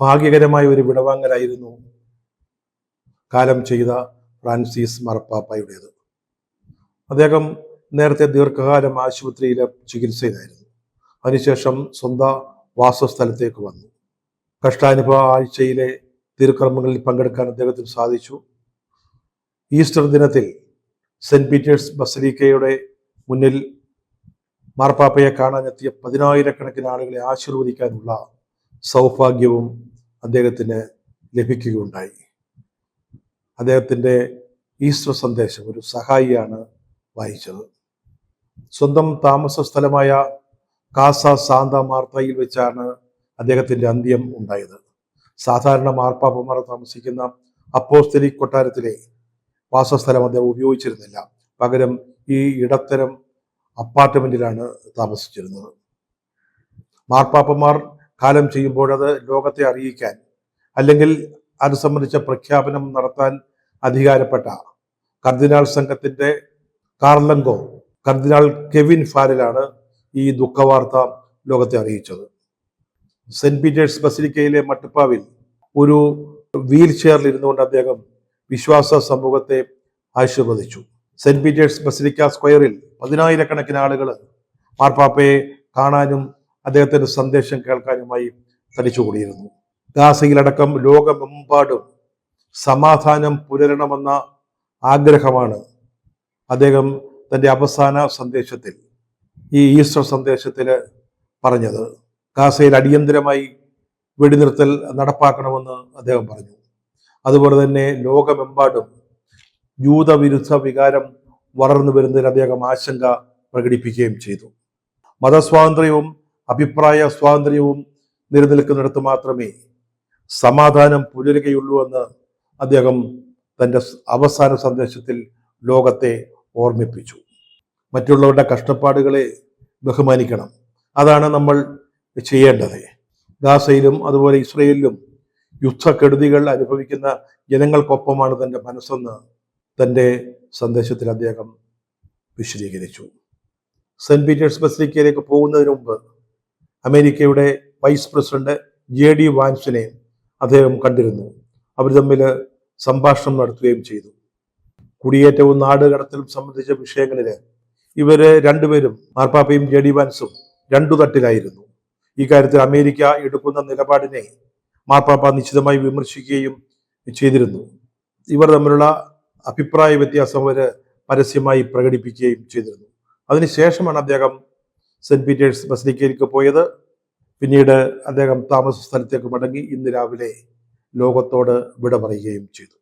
ഭാഗ്യകരമായ ഒരു വിടവാങ്ങലായിരുന്നു കാലം ചെയ്ത ഫ്രാൻസിസ് മാർപ്പാപ്പയുടേത്. അദ്ദേഹം നേരത്തെ ദീർഘകാലം ആശുപത്രിയിലെ ചികിത്സയിലായിരുന്നു. അതിനുശേഷം സ്വന്തം വാസസ്ഥലത്തേക്ക് വന്നു. കഷ്ടാനുഭവ ആഴ്ചയിലെ തിരുക്കർമ്മങ്ങളിൽ പങ്കെടുക്കാൻ അദ്ദേഹത്തിന് സാധിച്ചു. ഈസ്റ്റർ ദിനത്തിൽ സെന്റ് പീറ്റേഴ്സ് ബസലിക്കയുടെ മുന്നിൽ മാർപ്പാപ്പയെ കാണാനെത്തിയ 10,000-കണക്കിന് ആളുകളെ ആശീർവദിക്കാനുള്ള സൗഭാഗ്യവും അദ്ദേഹത്തിന് ലഭിക്കുകയുണ്ടായി. അദ്ദേഹത്തിൻ്റെ ഈസ്റ്റർ സന്ദേശം ഒരു സഹായിയാണ് വായിച്ചത്. സ്വന്തം താമസ സ്ഥലമായ കാസ സാന്ത മാർത്തയിൽ വെച്ചാണ് അദ്ദേഹത്തിൻ്റെ അന്ത്യം ഉണ്ടായത്. സാധാരണ മാർപ്പാപ്പമാർ താമസിക്കുന്ന അപ്പോസ്തലിക് കൊട്ടാരത്തിലെ വാസസ്ഥലം അദ്ദേഹം ഉപയോഗിച്ചിരുന്നില്ല. പകരം ഈ ഇടത്തരം അപ്പാർട്ട്മെന്റിലാണ് താമസിച്ചിരുന്നത്. മാർപ്പാപ്പമാർ കാലം ചെയ്യുമ്പോൾ അത് ലോകത്തെ അറിയിക്കാൻ അല്ലെങ്കിൽ അത് സംബന്ധിച്ച പ്രഖ്യാപനം നടത്താൻ അധികാരപ്പെട്ട കർദിനാൾ സംഘത്തിന്റെ കാർലങ്കോ കർദിനാൾ കെവിൻ ഫാരലാണ് ഈ ദുഃഖവാർത്ത ലോകത്തെ അറിയിച്ചത്. സെന്റ് പീറ്റേഴ്സ് ബസിലിക്കയിലെ മട്ടുപ്പാവിൽ ഒരു വീൽ ചെയറിൽ ഇരുന്നുകൊണ്ട് അദ്ദേഹം വിശ്വാസ സമൂഹത്തെ ആശീർവദിച്ചു. സെന്റ് പീറ്റേഴ്സ് ബസിലിക്ക സ്ക്വയറിൽ 10,000-കണക്കിന് ആളുകൾ മാർപ്പാപ്പയെ കാണാനും അദ്ദേഹത്തിന്റെ സന്ദേശം കേൾക്കാനുമായി തടിച്ചുകൂടിയിരുന്നു. ഗാസയിലടക്കം ലോകമെമ്പാടും സമാധാനം പുലരണമെന്ന ആഗ്രഹമാണ് അദ്ദേഹം തൻ്റെ അവസാന സന്ദേശത്തിൽ, ഈ ഈസ്റ്റർ സന്ദേശത്തിൽ പറഞ്ഞത്. ഗാസയിൽ അടിയന്തരമായി വെടിനിർത്തൽ നടപ്പാക്കണമെന്ന് അദ്ദേഹം പറഞ്ഞു. അതുപോലെ തന്നെ ലോകമെമ്പാടും ജൂതവിരുദ്ധ വികാരം വളർന്നു വരുന്നതിൽ അദ്ദേഹം ആശങ്ക പ്രകടിപ്പിക്കുകയും ചെയ്തു. മതസ്വാതന്ത്ര്യവും അഭിപ്രായ സ്വാതന്ത്ര്യവും നിലനിൽക്കുന്നിടത്ത് മാത്രമേ സമാധാനം പുലരുകയുള്ളൂ എന്ന് അദ്ദേഹം തൻ്റെ അവസാന സന്ദേശത്തിൽ ലോകത്തെ ഓർമ്മിപ്പിച്ചു. മറ്റുള്ളവരുടെ കഷ്ടപ്പാടുകളെ ബഹുമാനിക്കണം. അതാണ് നമ്മൾ ചെയ്യേണ്ടത്. ഗാസയിലും അതുപോലെ ഇസ്രയേലിലും യുദ്ധക്കെടുതികൾ അനുഭവിക്കുന്ന ജനങ്ങൾക്കൊപ്പമാണ് തൻ്റെ മനസ്സെന്ന് തൻ്റെ സന്ദേശത്തിൽ അദ്ദേഹം വിശദീകരിച്ചു. സെന്റ് പീറ്റേഴ്സ് ബസിലിക്കയിലേക്ക് പോകുന്നതിന് മുമ്പ് അമേരിക്കയുടെ വൈസ് പ്രസിഡന്റ് JD വാൻസിനെ അദ്ദേഹം കണ്ടിരുന്നു. അവർ തമ്മിൽ സംഭാഷണം നടത്തുകയും ചെയ്തു. കുടിയേറ്റവും നാടുകടത്തലും സംബന്ധിച്ച വിഷയങ്ങളിൽ ഇവര് രണ്ടുപേരും, മാർപ്പാപ്പയും JD വാൻസും, രണ്ടു തട്ടിലായിരുന്നു. ഈ കാര്യത്തിൽ അമേരിക്ക എടുക്കുന്ന നിലപാടിനെ മാർപ്പാപ്പ നിശ്ചിതമായി വിമർശിക്കുകയും ചെയ്തിരുന്നു. ഇവർ തമ്മിലുള്ള അഭിപ്രായ വ്യത്യാസം അവര് പരസ്യമായി പ്രകടിപ്പിക്കുകയും ചെയ്തിരുന്നു. അതിനുശേഷമാണ് അദ്ദേഹം സെന്റ് പീറ്റേഴ്സ് ബസിലിക്കയിലേക്ക് പോയത്. പിന്നീട് അദ്ദേഹം താമസ സ്ഥലത്തേക്ക് മടങ്ങി ഇന്ന് രാവിലെ ലോകത്തോട് വിട പറയുകയും ചെയ്തു.